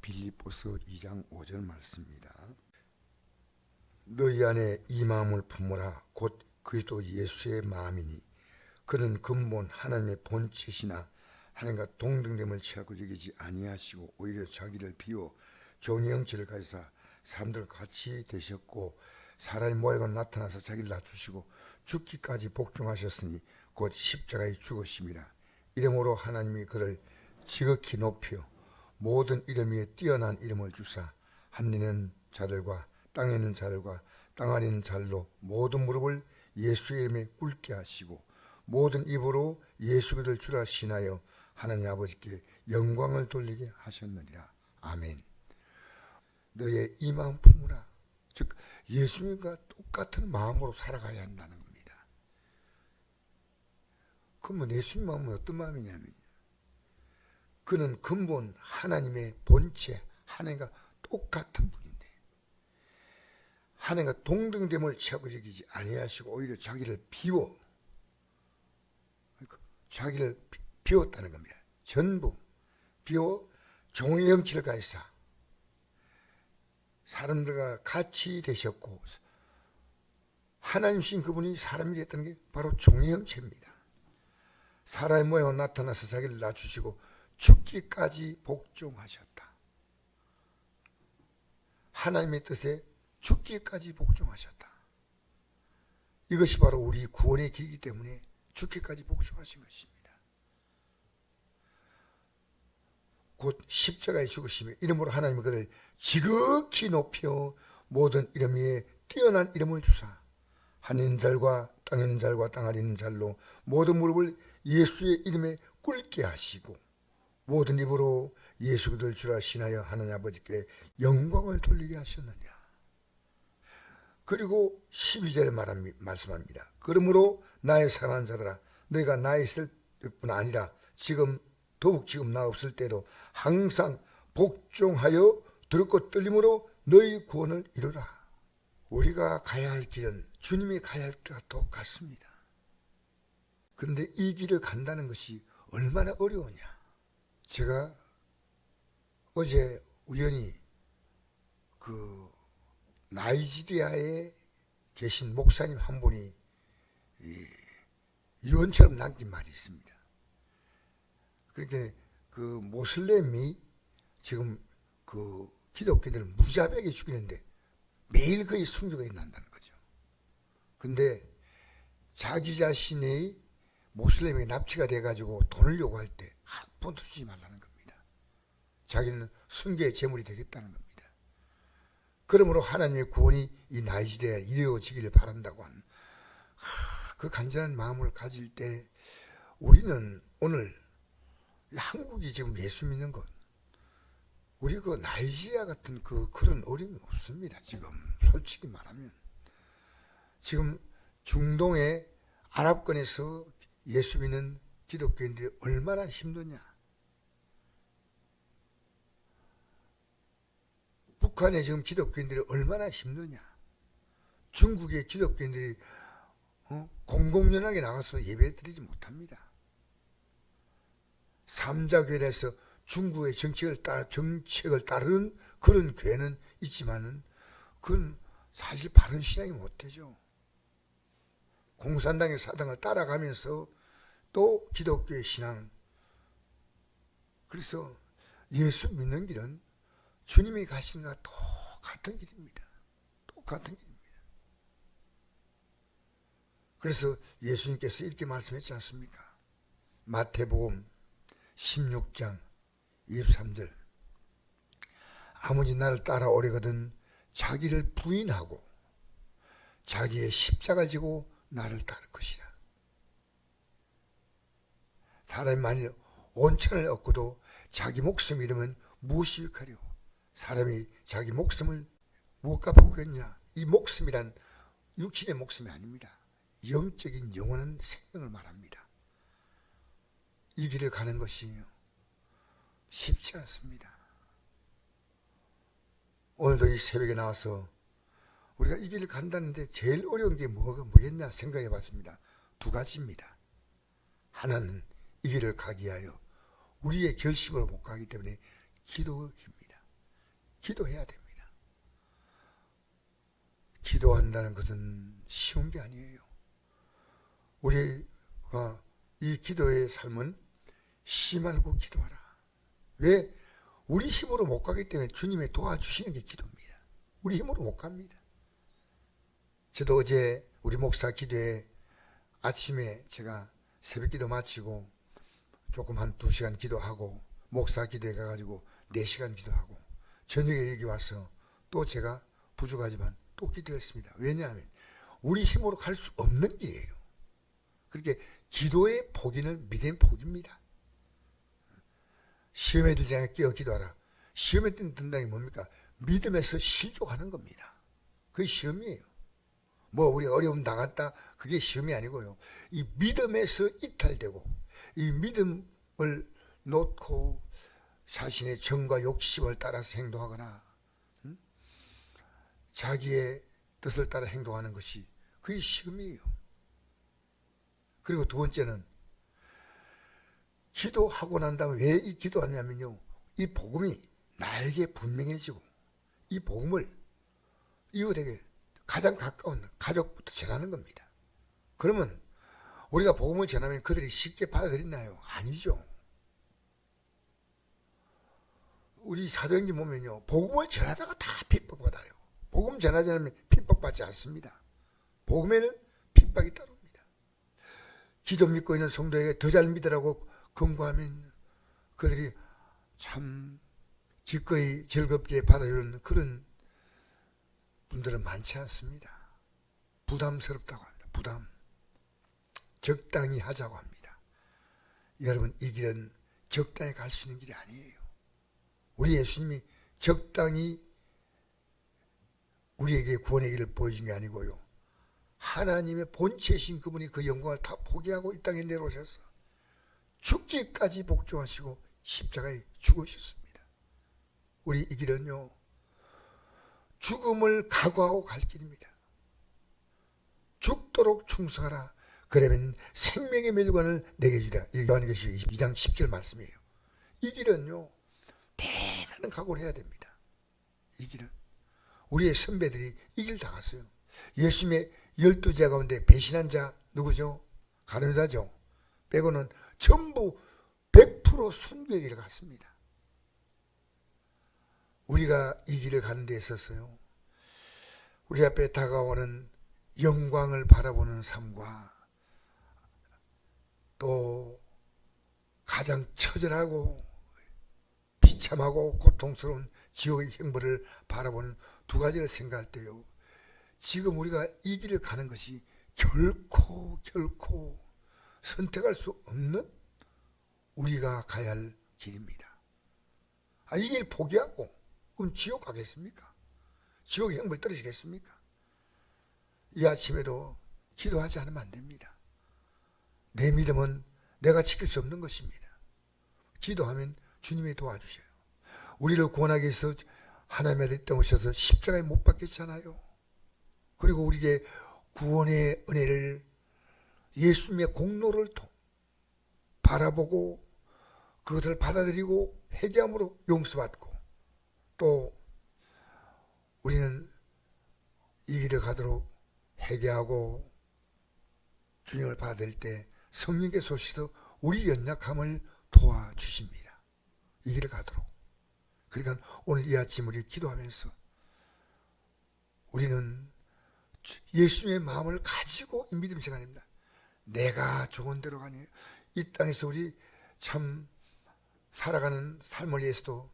빌립보서 2장 5절 말씀입니다. 너희 안에 이 마음을 품으라. 곧 그리스도 예수의 마음이니 그는 근본 하나님의 본체시나 하나님과 동등됨을 취하고 여기지 아니하시고 오히려 자기를 비워 종의 형체를 가지사 사람들과 같이 되셨고 사람의 모양으로 나타나서 자기를 낮추시고 죽기까지 복종하셨으니 곧 십자가에 죽으심이라. 이러므로 하나님이 그를 지극히 높여 모든 이름 위에 뛰어난 이름을 주사 하늘에 있는 자들과 땅에 있는 자들과 땅 아래 있는 자들로 모든 무릎을 예수의 이름에 꿇게 하시고 모든 입으로 예수 그리스도를 주라 신하여 하나님 아버지께 영광을 돌리게 하셨느니라. 아멘. 너의 이 마음 품으라. 즉 예수님과 똑같은 마음으로 살아가야 한다는 겁니다. 그러면 예수님 마음은 어떤 마음이냐면 그는 근본 하나님의 본체 하나님과 똑같은 분인데 하나님과 동등됨을 취하고 여기지 아니하시고 오히려 자기를 비웠다는 겁니다. 전부 비워 종의 형체를 가지사 사람들과 같이 되셨고 하나님이신 그분이 사람이 됐다는 게 바로 종의 형체입니다. 사람의 모양으로 나타나서 자기를 낮추시고 죽기까지 복종하셨다. 하나님의 뜻에 죽기까지 복종하셨다. 이것이 바로 우리 구원의 길이기 때문에 죽기까지 복종하신 것입니다. 곧 십자가에 죽으시며 이름으로 하나님이 그를 지극히 높여 모든 이름 위에 뛰어난 이름을 주사 하늘 있는 자들과 땅에 있는 자들과 땅 아래 있는 자들로 모든 무릎을 예수의 이름에 꿇게 하시고 모든 입으로 예수 그리스도를 주라 신하여 하나님 아버지께 영광을 돌리게 하셨느니라. 그리고 12절에 말씀합니다. 그러므로 나의 사랑하는 자들아 너희가 나에 있을 뿐 아니라 더욱 지금 나 없을 때도 항상 복종하여 두렵고 떨림으로 너희 구원을 이루라. 우리가 가야 할 길은 주님이 가야 할 길과 똑같습니다. 그런데 이 길을 간다는 것이 얼마나 어려우냐. 제가 어제 우연히 나이지리아에 계신 목사님 한 분이 유언처럼 남긴 말이 있습니다. 그러니까 모슬렘이 지금 기독교인들을 무자비하게 죽이는데 매일 거의 순교가 일어난다는 거죠. 근데 자기 자신이 모슬렘에 납치가 돼가지고 돈을 요구할 때 한 푼도 주지 말라는 겁니다. 자기는 순교의 제물이 되겠다는 겁니다. 그러므로 하나님의 구원이 이 나이지리아에 이루어지기를 바란다고 하는 그 간절한 마음을 가질 때 우리는 오늘 한국이 지금 예수 믿는 것 우리 나이지리아 같은 그런 어려움이 없습니다. 지금 솔직히 말하면 지금 중동의 아랍권에서 예수 믿는 기독교인들이 얼마나 힘드냐. 북한의 지금 기독교인들이 얼마나 힘드냐. 중국의 기독교인들이 공공연하게 나가서 예배드리지 못합니다. 삼자교회에서 중국의 정책을 따르는 그런 교회는 있지만은 그건 사실 바른 신앙이 못 되죠. 공산당의 사당을 따라가면서 또 기독교의 신앙. 그래서 예수 믿는 길은 주님이 가신 것과 똑같은 길입니다. 똑같은 길입니다. 그래서 예수님께서 이렇게 말씀했지 않습니까? 마태복음 16장 23절 아무지 나를 따라오려거든 자기를 부인하고 자기의 십자가를 지고 나를 따를 것이라. 사람이 만일 온천을 얻고도 자기 목숨 잃으면 무엇이 유익하리요. 사람이 자기 목숨을 무엇과 바꾸겠냐. 이 목숨이란 육신의 목숨이 아닙니다. 영적인 영원한 생명을 말합니다. 이 길을 가는 것이 쉽지 않습니다. 오늘도 이 새벽에 나와서 우리가 이 길을 간다는데 제일 어려운 게 뭐겠냐 생각해 봤습니다. 두 가지입니다. 하나는 이 길을 가기 위하여 우리의 결심으로 못 가기 때문에 기도입니다. 기도해야 됩니다. 기도한다는 것은 쉬운 게 아니에요. 우리가 이 기도의 삶은 쉬지 말고 기도하라. 왜? 우리 힘으로 못 가기 때문에 주님의 도와주시는 게 기도입니다. 우리 힘으로 못 갑니다. 저도 어제 우리 목사 기도회 아침에 제가 새벽 기도 마치고 조금 한 2시간 기도하고 목사 기도회 가가지고 4시간 기도하고 저녁에 여기 와서 또 제가 부족하지만 또 기도했습니다. 왜냐하면 우리 힘으로 갈 수 없는 길이에요. 그렇게 기도의 포기는 믿음의 포기입니다. 시험에 들지 않게 끼어 기도하라. 시험에 든다는 게 뭡니까? 믿음에서 실족하는 겁니다. 그게 시험이에요. 뭐 우리 어려움 당했다 그게 시험이 아니고요. 이 믿음에서 이탈되고 이 믿음을 놓고 자신의 정과 욕심을 따라서 행동하거나 자기의 뜻을 따라 행동하는 것이 그게 시험이에요. 그리고 두 번째는 기도하고 난 다음에 왜 이 기도하냐면요, 이 복음이 나에게 분명해지고 이 복음을 이웃에게 가장 가까운 가족부터 전하는 겁니다. 그러면 우리가 복음을 전하면 그들이 쉽게 받아들이나요? 아니죠. 우리 사도행전 보면요, 복음을 전하다가 다 핍박받아요. 복음 전하지 않으면 핍박받지 않습니다. 복음에는 핍박이 따릅니다. 기도 믿고 있는 성도에게 더 잘 믿으라고 권고하면 그들이 참 기꺼이 즐겁게 받아주는 그런 분들은 많지 않습니다. 부담스럽다고 합니다. 부담. 적당히 하자고 합니다. 여러분, 이 길은 적당히 갈 수 있는 길이 아니에요. 우리 예수님이 적당히 우리에게 구원의 길을 보여준 게 아니고요, 하나님의 본체이신 그분이 그 영광을 다 포기하고 이 땅에 내려오셔서 죽기까지 복종하시고 십자가에 죽으셨습니다. 우리 이 길은요, 죽음을 각오하고 갈 길입니다. 죽도록 충성하라. 그러면 생명의 멸관을 내게 주리라. 요한계시록 2장 10절 말씀이에요. 이 길은요, 대단한 각오를 해야 됩니다. 이 길은 우리의 선배들이 이 길 다 갔어요. 예수님의 12제자 가운데 배신한 자 누구죠? 가룟유다죠. 빼고는 전부 100% 순교의 길을 갔습니다. 우리가 이 길을 가는 데 있어서요, 우리 앞에 다가오는 영광을 바라보는 삶과 또 가장 처절하고 비참하고 고통스러운 지옥의 형벌을 바라보는 두 가지를 생각할 때요, 지금 우리가 이 길을 가는 것이 결코 선택할 수 없는 우리가 가야 할 길입니다. 이 길 포기하고 그럼 지옥 가겠습니까? 지옥의 형벌 떨어지겠습니까? 이 아침에도 기도하지 않으면 안 됩니다. 내 믿음은 내가 지킬 수 없는 것입니다. 기도하면 주님이 도와주셔요. 우리를 구원하기 위해서 하나님의 땅에 오셔서 십자가에 못 박혔잖아요. 그리고 우리에게 구원의 은혜를, 예수님의 공로를 바라보고 그것을 받아들이고 회개함으로 용서받고, 또 우리는 이 길을 가도록 회개하고 주님을 받을 때 성령께서 오셔서 우리 연약함을 도와주십니다. 이 길을 가도록. 그러니까 오늘 이 아침 우리 기도하면서 우리는 예수님의 마음을 가지고 이 믿음 시간입니다. 내가 좋은 대로 가니, 이 땅에서 우리 참 살아가는 삶을 위해서도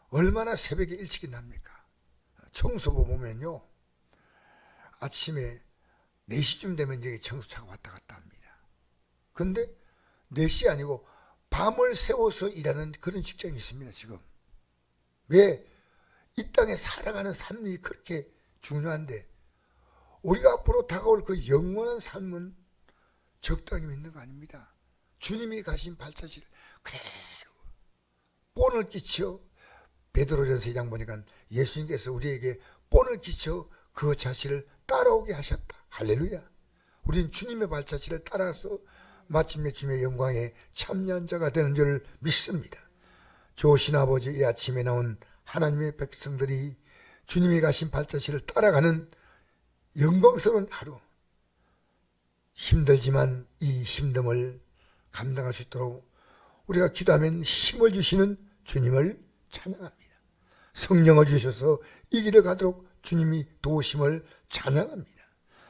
얼마나 새벽에 일찍 납니까? 청소부 보면요, 아침에 4시쯤 되면 이제 청소차가 왔다 갔다 합니다. 그런데 4시 아니고 밤을 새워서 일하는 그런 직장이 있습니다. 지금 왜? 이 땅에 살아가는 삶이 그렇게 중요한데 우리가 앞으로 다가올 그 영원한 삶은 적당히 믿는 거 아닙니다. 주님이 가신 발자취를 그대로 본을 끼쳐, 베드로전서 2장 보니까 예수님께서 우리에게 본을 끼쳐 그 자취를 따라오게 하셨다. 할렐루야. 우리는 주님의 발자취를 따라서 마침내 주님의 영광에 참여한 자가 되는 줄 믿습니다. 좋으신 아버지, 이 아침에 나온 하나님의 백성들이 주님이 가신 발자취를 따라가는 영광스러운 하루, 힘들지만 이 힘듦을 감당할 수 있도록 우리가 기도하면 힘을 주시는 주님을 찬양합니다. 성령을 주셔서 이 길을 가도록 주님이 도우심을 찬양합니다.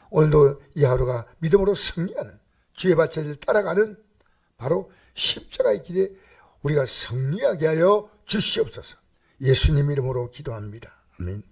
오늘도 이 하루가 믿음으로 승리하는 주의 발자취를 따라가는 바로 십자가의 길에 우리가 승리하게 하여 주시옵소서. 예수님 이름으로 기도합니다. 아멘.